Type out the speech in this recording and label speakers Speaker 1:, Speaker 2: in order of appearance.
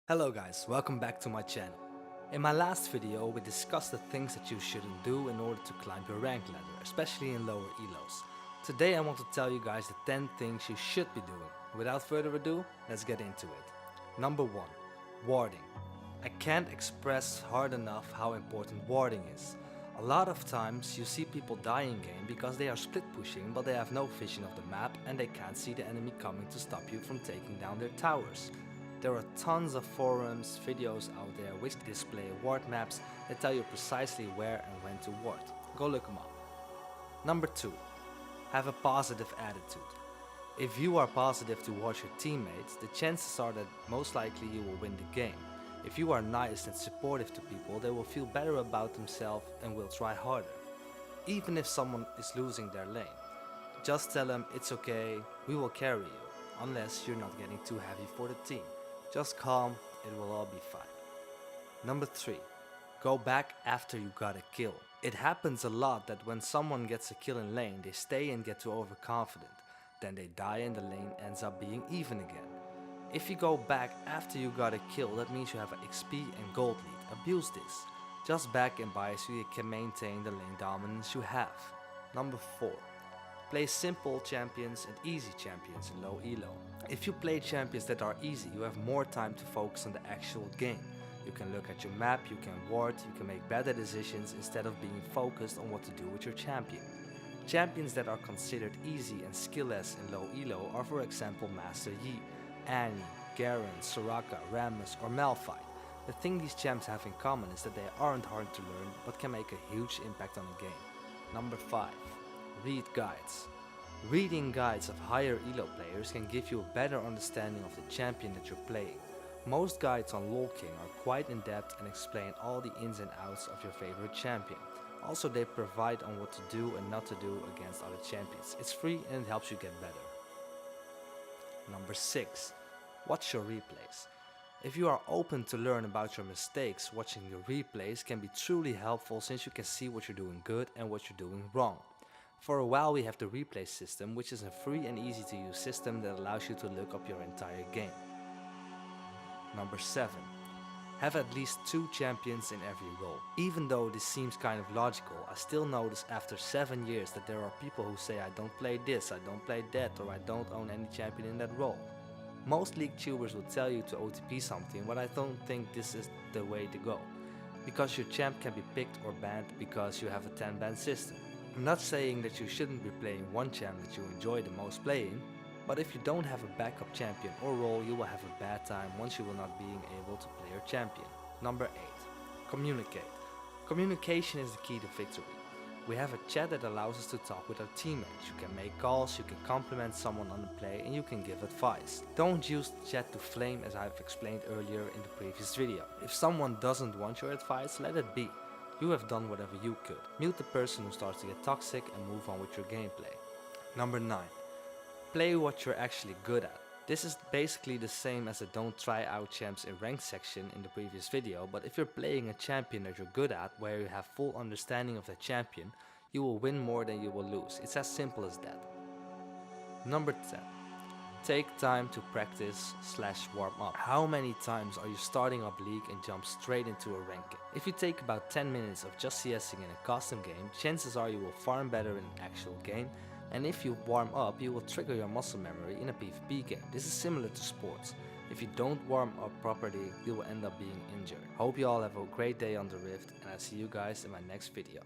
Speaker 1: Hello guys, welcome back to my channel. In my last video we discussed the things that you shouldn't do in order to climb your rank ladder, especially in lower ELOs. Today I want to tell you guys the 10 things you should be doing. Without further ado, let's get into it. Number 1. Warding. I can't express hard enough how important warding is. A lot of times you see people die in game because they are split pushing but they have no vision of the map and they can't see the enemy coming to stop you from taking down their towers. There are tons of forums, videos out there which display ward maps that tell you precisely where and when to ward. Go look them up. Number 2. Have a positive attitude. If you are positive towards your teammates, the chances are that most likely you will win the game. If you are nice and supportive to people, they will feel better about themselves and will try harder. Even if someone is losing their lane, just tell them it's okay, we will carry you, unless you're not getting too heavy for the team. Just calm, it will all be fine. Number 3. Go back after you got a kill. It happens a lot that when someone gets a kill in lane, they stay and get too overconfident. Then they die and the lane ends up being even again. If you go back after you got a kill, that means you have an XP and gold lead. Abuse this. Just back and buy so you can maintain the lane dominance you have. Number 4. Play simple champions and easy champions in low elo. If you play champions that are easy, you have more time to focus on the actual game. You can look at your map, you can ward, you can make better decisions instead of being focused on what to do with your champion. Champions that are considered easy and skillless in low elo are, for example, Master Yi, Annie, Garen, Soraka, Rammus or Malphite. The thing these champs have in common is that they aren't hard to learn but can make a huge impact on the game. Number 5. Read guides. Reading guides of higher elo players can give you a better understanding of the champion that you're playing. Most guides on LoL King are quite in depth and explain all the ins and outs of your favorite champion. Also, they provide on what to do and not to do against other champions. It's free and it helps you get better. Number 6. Watch your replays. If you are open to learn about your mistakes, watching your replays can be truly helpful since you can see what you're doing good and what you're doing wrong. For a while we have the replay system, which is a free and easy to use system that allows you to look up your entire game. Number 7. Have at least 2 champions in every role. Even though this seems kind of logical, I still notice after 7 years that there are people who say I don't play this, I don't play that, or I don't own any champion in that role. Most league tubers will tell you to OTP something, but I don't think this is the way to go. Because your champ can be picked or banned because you have a 10-ban system. I'm not saying that you shouldn't be playing one champ that you enjoy the most playing, but if you don't have a backup champion or role, you will have a bad time once you will not being able to play your champion. Number 8. Communicate. Communication is the key to victory. We have a chat that allows us to talk with our teammates. You can make calls, you can compliment someone on the play and you can give advice. Don't use the chat to flame as I've explained earlier in the previous video. If someone doesn't want your advice, let it be. You have done whatever you could. Mute the person who starts to get toxic and move on with your gameplay. Number 9. Play what you're actually good at. This is basically the same as the don't try out champs in ranked section in the previous video, but if you're playing a champion that you're good at, where you have full understanding of that champion, you will win more than you will lose. It's as simple as that. Number 10. Take time to practice/warm up. How many times are you starting up league and jump straight into a ranking? If you take about 10 minutes of just CSing in a custom game, chances are you will farm better in an actual game, and if you warm up, you will trigger your muscle memory in a PvP game. This is similar to sports. If you don't warm up properly, you will end up being injured. Hope you all have a great day on the Rift, and I'll see you guys in my next video.